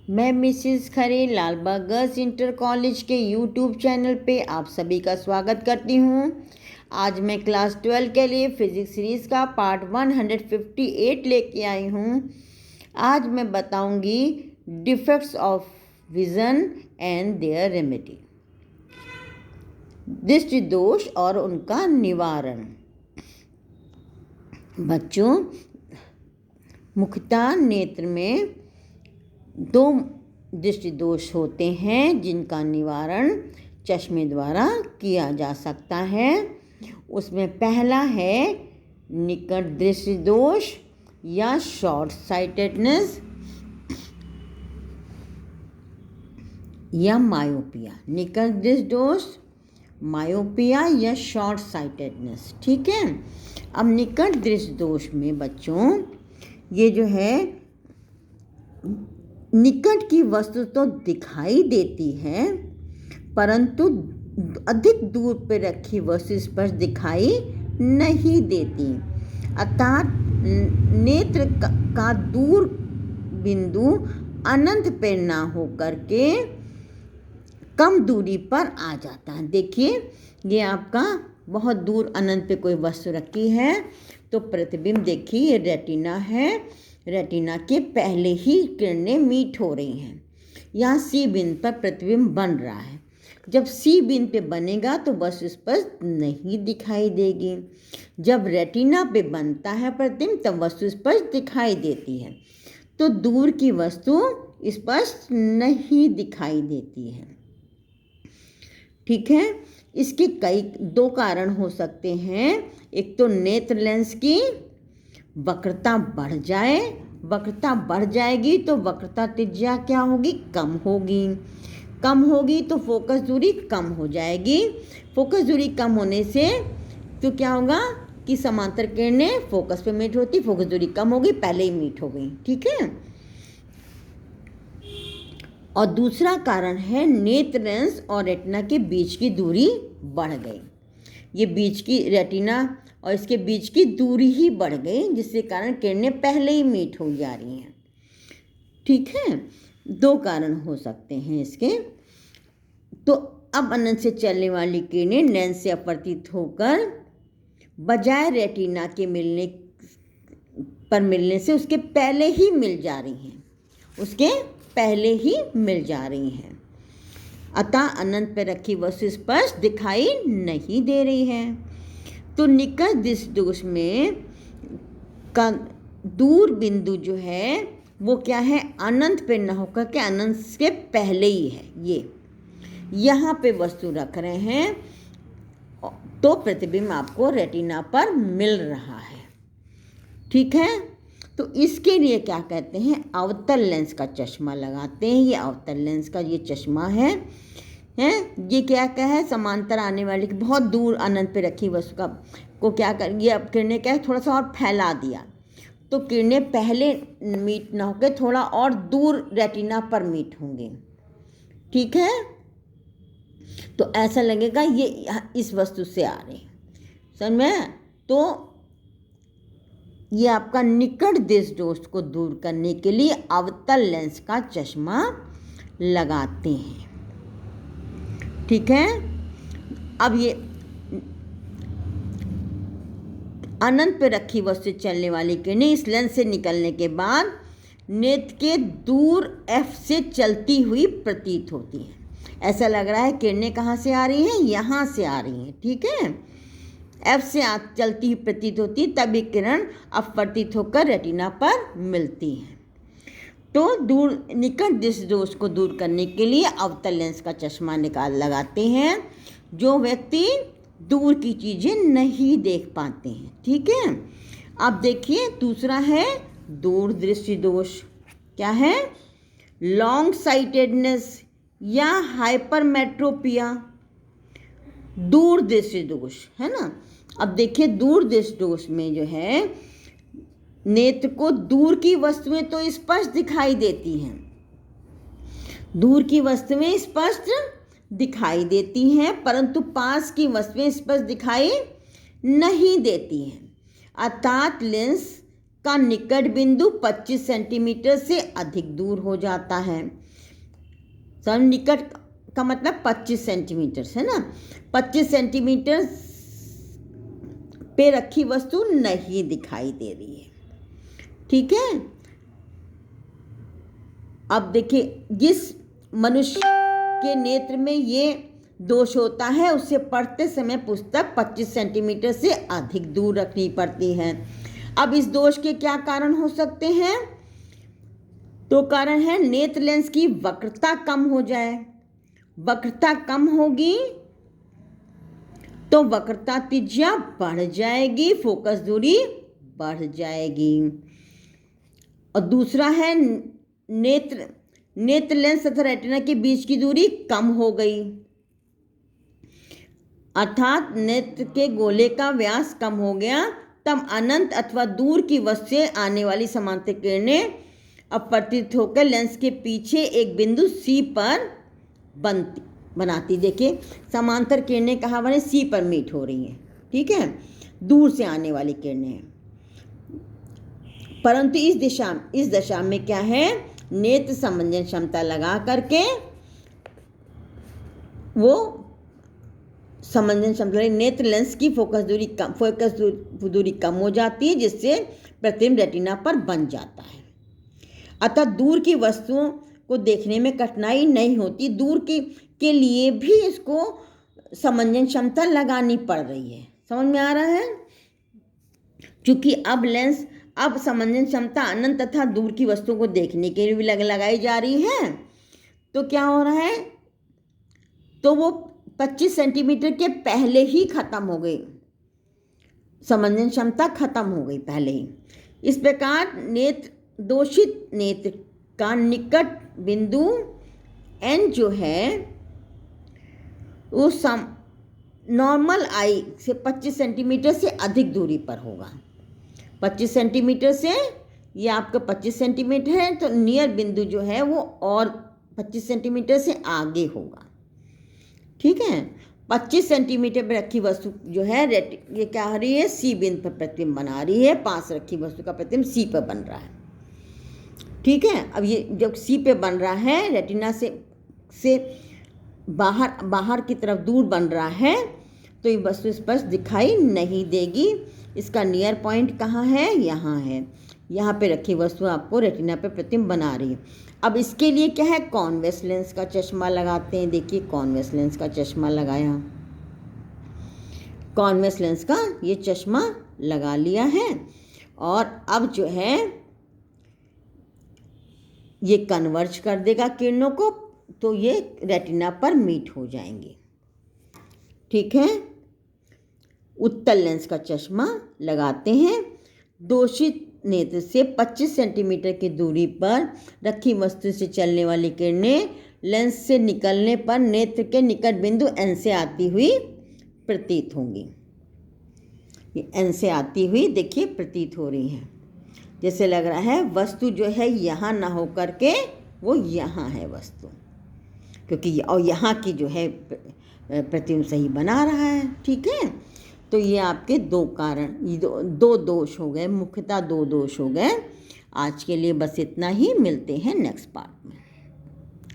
मैं मिसिस खरे Lalbagh girls inter college के YouTube channel पे आप सभी का स्वागत करती हूँ। आज मैं क्लास 12 के लिए फिजिक्स सीरीज़ का पार्ट 158 लेके आई हूँ। आज मैं बताऊँगी defects of vision and their remedy, दृष्टि दोष और उनका निवारण। बच्चों, मुख्यतः नेत्र में 2 दृष्टि दोष होते हैं जिनका निवारण चश्मे द्वारा किया जा सकता है। उसमें पहला है निकट दृष्टि दोष या शॉर्ट साइटेडनेस या मायोपिया। निकट दृष्टि दोष, मायोपिया या शॉर्ट साइटेडनेस। ठीक है। अब निकट दृष्टि दोष में बच्चों ये जो है निकट की वस्तु तो दिखाई देती है परंतु अधिक दूर पर रखी वस्तु स्पष्ट दिखाई नहीं देती। अर्थात नेत्र का दूर बिंदु अनंत पर ना होकर के कम दूरी पर आ जाता है। देखिए, ये आपका बहुत दूर अनंत पे कोई वस्तु रखी है तो प्रतिबिंब देखिए ये रेटिना है, रेटिना के पहले ही किरणें मीट हो रही हैं। यहाँ सी बिंदु पर प्रतिबिंब बन रहा है। जब सी बिंदु पे बनेगा तो वस्तु स्पष्ट नहीं दिखाई देगी। जब रेटिना पे बनता है प्रतिबिंब तब वस्तु स्पष्ट दिखाई देती है। तो दूर की वस्तु स्पष्ट नहीं दिखाई देती है। ठीक है। इसके कई 2 कारण हो सकते हैं। एक तो नेत्र लेंस की वक्रता बढ़ जाए, वक्रता बढ़ जाएगी तो वक्रता त्रिज्या क्या होगी? कम होगी। कम होगी तो फोकस दूरी कम हो जाएगी। फोकस दूरी कम होने से तो क्या होगा कि समांतर किरणें फोकस पे मीट होती, फोकस दूरी कम होगी, पहले ही मीट हो गई। ठीक है। और दूसरा कारण है नेत्र लेंस और रेटिना के बीच की दूरी बढ़ गई। ये बीच की रेटिना और इसके बीच की दूरी ही बढ़ गई जिसके कारण किरणें पहले ही मीट हो जा रही हैं। ठीक है। 2 कारण हो सकते हैं इसके। तो अब अनंत से चलने वाली किरणें लेंस से अपवर्तित होकर बजाय रेटिना के मिलने से उसके पहले ही मिल जा रही हैं, उसके पहले ही मिल जा रही हैं। अतः अनंत पर रखी वस्तु स्पष्ट दिखाई नहीं दे रही है। तो निकट दृष्टि दोष में का दूर बिंदु जो है वो क्या है? अनंत पे न होकर के अनंत से पहले ही है। ये यहाँ पे वस्तु रख रहे हैं तो प्रतिबिंब आपको रेटिना पर मिल रहा है। ठीक है। तो इसके लिए क्या कहते हैं? अवतल लेंस का चश्मा लगाते हैं। ये अवतल लेंस का ये चश्मा है। ये क्या है? समांतर आने वाली बहुत दूर अनंत पे रखी वस्तु का को क्या कर, ये अब किरणें क्या है थोड़ा सा और फैला दिया तो किरणें पहले मीट ना होकर थोड़ा और दूर रेटिना पर मीट होंगे। ठीक है। तो ऐसा लगेगा ये इस वस्तु से आ रहे हैं, समझ में? तो ये आपका निकट दृष्टि दोष को दूर करने के लिए अवतल लेंस का चश्मा लगाते हैं। ठीक है। अब ये अनंत पे रखी वस्तु चलने वाली किरणें इस लेंस से निकलने के बाद नेत्र के दूर एफ से चलती हुई प्रतीत होती हैं। ऐसा लग रहा है किरणें कहाँ से आ रही हैं? यहाँ से आ रही हैं। ठीक है। एफ से चलती हुई प्रतीत होती है, तब ये किरण अपवर्तित होकर रेटिना पर मिलती हैं। तो निकट दृष्टि दोष को दूर करने के लिए अवतल लेंस का चश्मा लगाते हैं जो व्यक्ति दूर की चीज़ें नहीं देख पाते हैं। ठीक है। अब देखिए दूसरा है दूर दृष्टि दोष। क्या है? लॉन्ग साइटेडनेस या हाइपरमेट्रोपिया, दूर दृष्टि दोष है ना। अब देखिए दूर दृष्टि दोष में जो है नेत्र को दूर की वस्तुएं तो स्पष्ट दिखाई देती हैं, दूर की वस्तुएं स्पष्ट दिखाई देती हैं परंतु पास की वस्तुएं स्पष्ट दिखाई नहीं देती हैं। अर्थात लेंस का निकट बिंदु 25 सेंटीमीटर से अधिक दूर हो जाता है। सब निकट का मतलब 25 सेंटीमीटर है ना। 25 सेंटीमीटर पे रखी वस्तु नहीं दिखाई दे रही है, ठीक है। अब देखिए, जिस मनुष्य के नेत्र में ये दोष होता है उसे पढ़ते समय पुस्तक 25 सेंटीमीटर से अधिक दूर रखनी पड़ती है। अब इस दोष के क्या कारण हो सकते हैं? तो कारण है नेत्र लेंस की वक्रता कम हो जाए। वक्रता कम होगी तो वक्रता त्रिज्या बढ़ जाएगी, फोकस दूरी बढ़ जाएगी। और दूसरा है नेत्र लेंस तथा रेटिना के बीच की दूरी कम हो गई, अर्थात नेत्र के गोले का व्यास कम हो गया। तब अनंत अथवा दूर की वस्तु से आने वाली समांतर किरणें अपवर्तित होकर लेंस के पीछे एक बिंदु सी पर बनाती। देखिए, समांतर किरणें कहाँ बने? सी पर मीट हो रही हैं, ठीक है, दूर से आने वाली किरणें। परंतु इस दशा में क्या है, नेत्र समंजन क्षमता लगा करके वो समंजन क्षमता, नेत्र लेंस की फोकस दूरी कम हो जाती है, जिससे प्रतिबिंब रेटिना पर बन जाता है। अतः दूर की वस्तुओं को देखने में कठिनाई नहीं होती। दूर के लिए भी इसको समंजन क्षमता लगानी पड़ रही है। समझ में आ रहा है? क्योंकि अब समंजन क्षमता अनंत तथा दूर की वस्तुओं को देखने के लिए भी लगाई जा रही है। तो क्या हो रहा है, तो वो 25 सेंटीमीटर के पहले ही खत्म हो गई, समंजन क्षमता खत्म हो गई पहले ही। इस प्रकार दोषित नेत्र का निकट बिंदु N जो है वो नॉर्मल आई से 25 सेंटीमीटर से अधिक दूरी पर होगा। 25 सेंटीमीटर से, ये आपका 25 सेंटीमीटर है, तो नियर बिंदु जो है वो और 25 सेंटीमीटर से आगे होगा, ठीक है। 25 सेंटीमीटर पर रखी वस्तु जो है ये क्या हो रही है, सी बिंदु पर प्रतिबिंब बना रही है। पास रखी वस्तु का प्रतिबिंब सी पर बन रहा है, ठीक है। अब ये जब सी पे बन रहा है, रेटिना से बाहर की तरफ दूर बन रहा है, तो ये वस्तु स्पष्ट दिखाई नहीं देगी। इसका नियर पॉइंट कहाँ है? यहाँ है। यहाँ पे रखी वस्तु आपको रेटिना पे प्रतिबिंब बना रही है। अब इसके लिए क्या है, कॉन्वेक्स लेंस का चश्मा लगाते हैं। देखिए, कॉन्वेक्स लेंस का चश्मा लगाया, कॉन्वेक्स लेंस का ये चश्मा लगा लिया है, और अब जो है ये कन्वर्ज कर देगा किरणों को, तो ये रेटिना पर मीट हो जाएंगे, ठीक है। उत्तल लेंस का चश्मा लगाते हैं। दोषित नेत्र से 25 सेंटीमीटर की दूरी पर रखी वस्तु से चलने वाली किरणें लेंस से निकलने पर नेत्र के निकट बिंदु N से आती हुई प्रतीत होंगी। ये N से आती हुई देखिए प्रतीत हो रही हैं, जैसे लग रहा है वस्तु जो है यहाँ ना हो करके वो यहाँ है वस्तु, क्योंकि और यहाँ की जो है प्रतिबिंब सही बना रहा है, ठीक है। तो ये आपके दो कारण, दो दोष हो गए, मुख्यतः दो दोष हो गए। आज के लिए बस इतना ही, मिलते हैं नेक्स्ट पार्ट में।